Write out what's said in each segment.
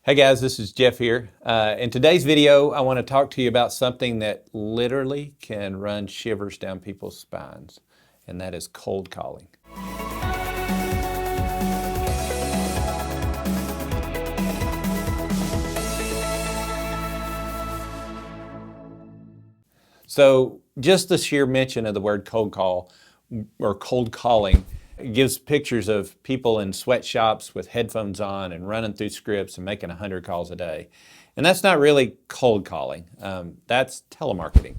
Hey guys, this is Jeff here. In today's video, I want to talk to you about something that literally can run shivers down people's spines, and that is cold calling. So just the sheer mention of the word cold call or cold calling gives pictures of people in sweatshops with headphones on and running through scripts and making 100 calls a day. And that's not really cold calling. That's telemarketing.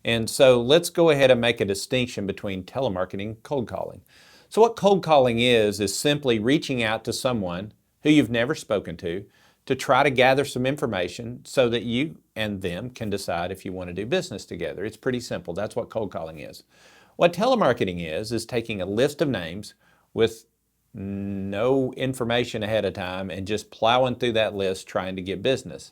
And so let's go ahead and make a distinction between telemarketing and cold calling. So what cold calling is simply reaching out to someone who you've never spoken to try to gather some information so that you and them can decide if you want to do business together. It's pretty simple. That's what cold calling is. What telemarketing is taking a list of names with no information ahead of time and just plowing through that list trying to get business.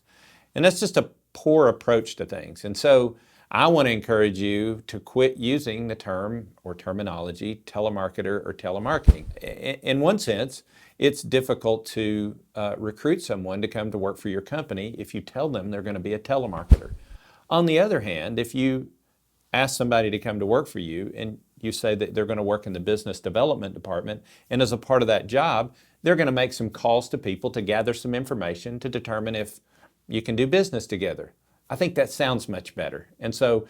And that's just a poor approach to things. And so I want to encourage you to quit using the term or terminology telemarketer or telemarketing. In one sense, it's difficult to recruit someone to come to work for your company if you tell them they're going to be a telemarketer. On the other hand, if you ask somebody to come to work for you and you say that they're going to work in the business development department, and as a part of that job, they're going to make some calls to people to gather some information to determine if you can do business together. I think that sounds much better. And so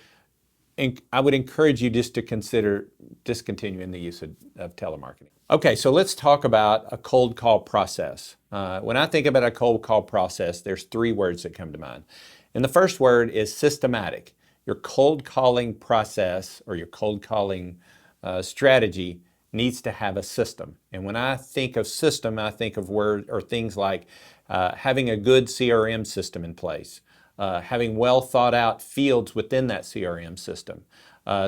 I would encourage you just to consider discontinuing the use of telemarketing. Okay, so let's talk about a cold call process. When I think about a cold call process, there's three words that come to mind. And the first word is systematic. Your cold calling process or your cold calling strategy needs to have a system. And when I think of system, I think of words or things like having a good CRM system in place, having well thought out fields within that CRM system,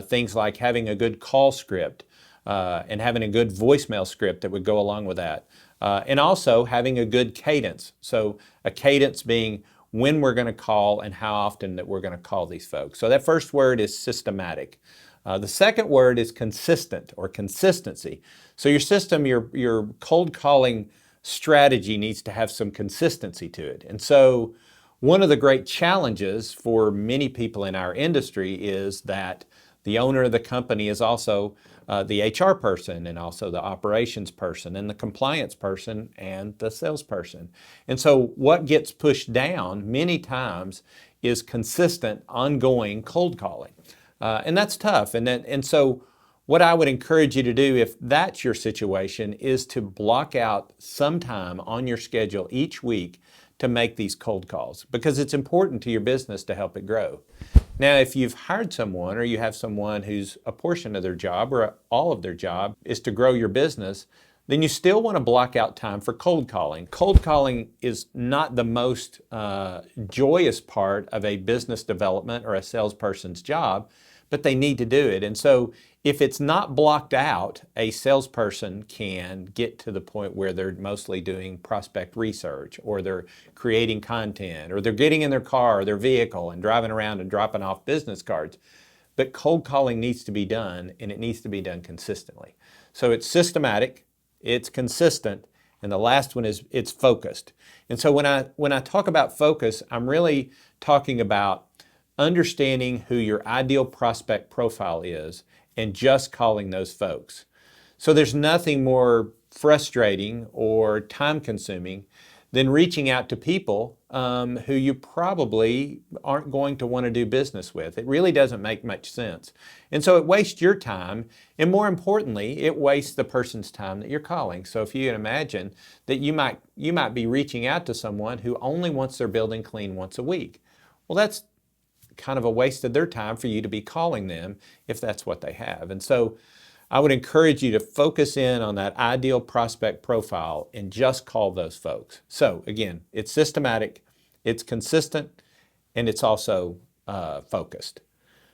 things like having a good call script and having a good voicemail script that would go along with that, and also having a good cadence. So a cadence being when we're going to call and how often that we're going to call these folks. So that first word is systematic. The second word is consistent or consistency. So your system, your cold calling strategy needs to have some consistency to it. And so one of the great challenges for many people in our industry is that the owner of the company is also the HR person and also the operations person and the compliance person and the salesperson. And so what gets pushed down many times is consistent, ongoing cold calling. And that's tough. And so what I would encourage you to do if that's your situation is to block out some time on your schedule each week to make these cold calls because it's important to your business to help it grow. Now, if you've hired someone or you have someone who's a portion of their job or all of their job is to grow your business, then you still want to block out time for cold calling. Cold calling is not the most joyous part of a business development or a salesperson's job, but they need to do it. And so if it's not blocked out, a salesperson can get to the point where they're mostly doing prospect research or they're creating content or they're getting in their car or their vehicle and driving around and dropping off business cards. But cold calling needs to be done and it needs to be done consistently. So it's systematic, it's consistent, and the last one is it's focused. And so when I talk about focus, I'm really talking about understanding who your ideal prospect profile is and just calling those folks. So there's nothing more frustrating or time consuming than reaching out to people who you probably aren't going to want to do business with. It really doesn't make much sense. And so it wastes your time, and more importantly, it wastes the person's time that you're calling. So if you can imagine that you might be reaching out to someone who only wants their building cleaned once a week. Well, that's kind of a waste of their time for you to be calling them if that's what they have. And so I would encourage you to focus in on that ideal prospect profile and just call those folks. So again, it's systematic, it's consistent, and it's also focused.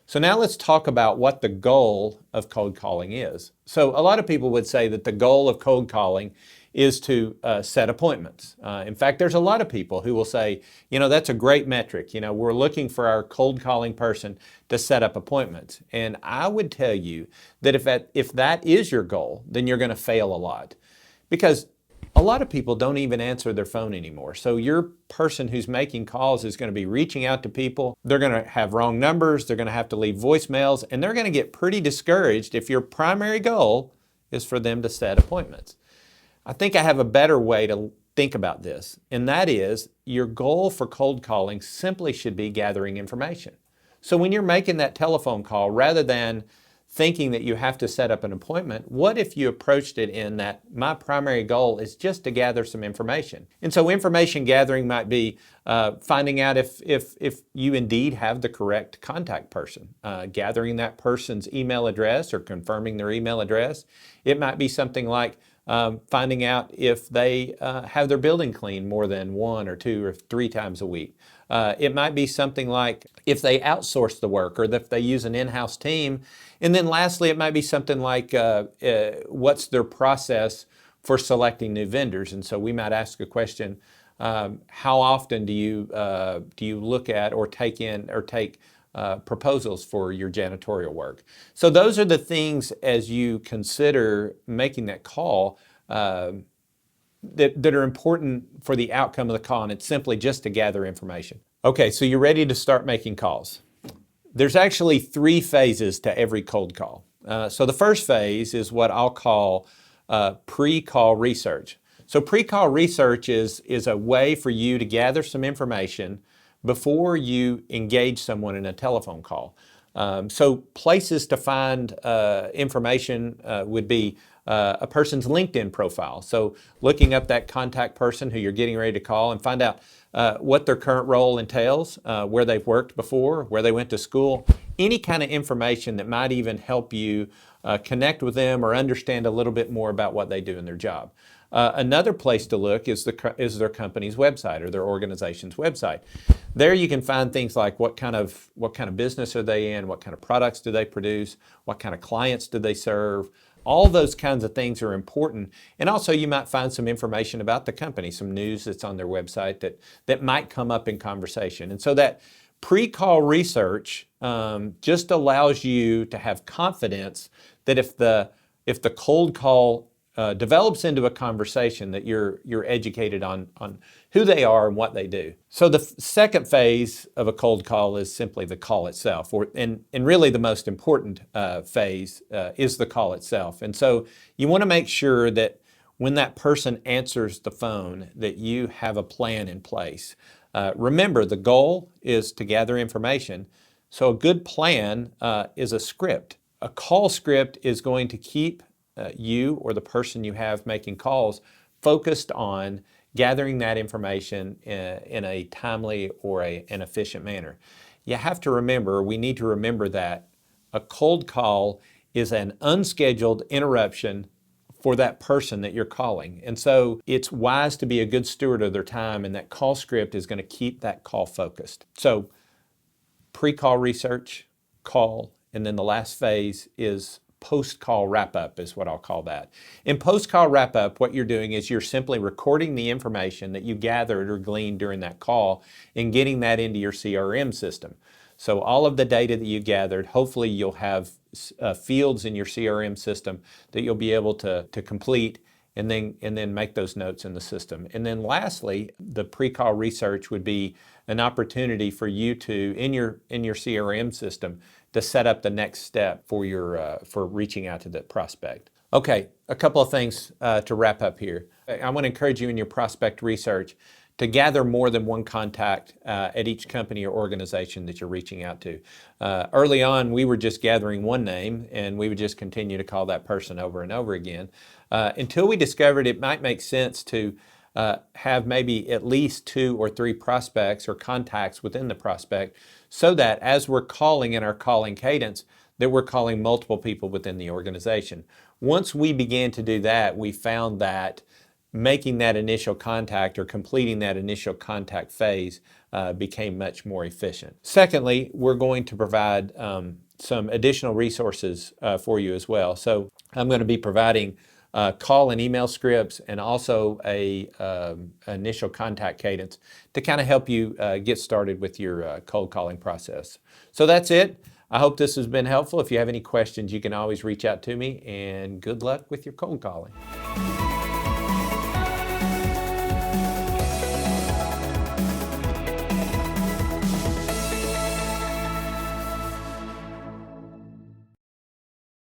So now let's talk about what the goal of cold calling is. So a lot of people would say that the goal of cold calling is to set appointments. In fact, there's a lot of people who will say, that's a great metric. We're looking for our cold calling person to set up appointments. And I would tell you that if that is your goal, then you're going to fail a lot. Because A lot of people don't even answer their phone anymore. So your person who's making calls is going to be reaching out to people. They're going to have wrong numbers. They're going to have to leave voicemails, and they're going to get pretty discouraged if your primary goal is for them to set appointments. I think I have a better way to think about this, and that is your goal for cold calling simply should be gathering information. So when you're making that telephone call, rather than thinking that you have to set up an appointment, what if you approached it in that my primary goal is just to gather some information? And so information gathering might be finding out if you indeed have the correct contact person, gathering that person's email address or confirming their email address. It might be something like finding out if they have their building cleaned more than 1 or 2 or 3 times a week. It might be something like if they outsource the work or if they use an in-house team. And then lastly, it might be something like what's their process for selecting new vendors. And so we might ask a question, how often do you look at or take proposals for your janitorial work? So those are the things as you consider making that call that are important for the outcome of the call, and it's simply just to gather information. Okay, so you're ready to start making calls. There's actually 3 phases to every cold call. So the first phase is what I'll call pre-call research. So pre-call research is a way for you to gather some information before you engage someone in a telephone call. So places to find information would be a person's LinkedIn profile. So looking up that contact person who you're getting ready to call and find out what their current role entails, where they've worked before, where they went to school, any kind of information that might even help you connect with them or understand a little bit more about what they do in their job. Another place to look is their company's website or their organization's website. There you can find things like what kind of business are they in, what kind of products do they produce, what kind of clients do they serve. All those kinds of things are important. And also you might find some information about the company, some news that's on their website that might come up in conversation. And so that pre-call research just allows you to have confidence that if the cold call develops into a conversation, that you're educated on who they are and what they do. So the second phase of a cold call is simply the call itself, and really the most important phase is the call itself. And so you want to make sure that when that person answers the phone that you have a plan in place. Remember, the goal is to gather information. So a good plan is a script. A call script is going to keep you or the person you have making calls focused on gathering that information in a timely or an efficient manner. You have to remember, we need to remember that a cold call is an unscheduled interruption for that person that you're calling. And so it's wise to be a good steward of their time, and that call script is going to keep that call focused. So pre-call research, call, and then the last phase is post-call wrap-up is what I'll call that. In post-call wrap-up, what you're doing is you're simply recording the information that you gathered or gleaned during that call and getting that into your CRM system. So all of the data that you gathered, hopefully you'll have fields in your CRM system that you'll be able to complete and then make those notes in the system. And then lastly, the pre-call research would be an opportunity for you to, in your CRM system, to set up the next step for reaching out to the prospect. Okay, a couple of things to wrap up here. I want to encourage you in your prospect research to gather more than one contact at each company or organization that you're reaching out to. Early on, we were just gathering one name, and we would just continue to call that person over and over again until we discovered it might make sense to have maybe at least 2 or 3 prospects or contacts within the prospect, so that as we're calling in our calling cadence, that we're calling multiple people within the organization. Once we began to do that, we found that making that initial contact or completing that initial contact phase became much more efficient. Secondly, we're going to provide some additional resources for you as well. So I'm going to be providing call and email scripts and also a initial contact cadence to kind of help you get started with your cold calling process. So that's it. I hope this has been helpful. If you have any questions, you can always reach out to me, and good luck with your cold calling.